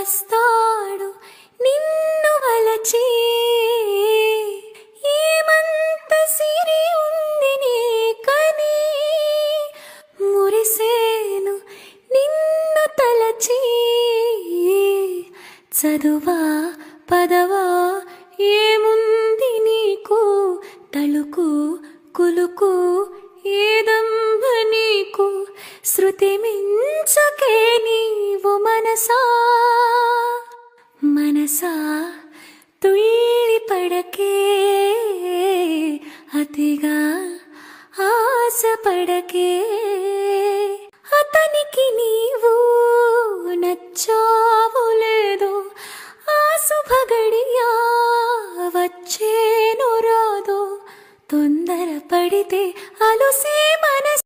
వస్తాడు నిన్ను వలచి ఏమంత సిరి ఉంది నీకని మురిసేను నిన్ను తలచి చదువా పదవా ఏముంది నీకు తళుకు కులుకు ఏదమ్మ నీకు శృతి మించకే నీవు మనసా మనసా తుళ్ళి పడకే అతిగా ఆశ పడకే అతనికి నీవు నచ్చావు లేదో ఆ శుభగడియా వచ్చేనో రాదో తొందర పడితే అలుసే మనసు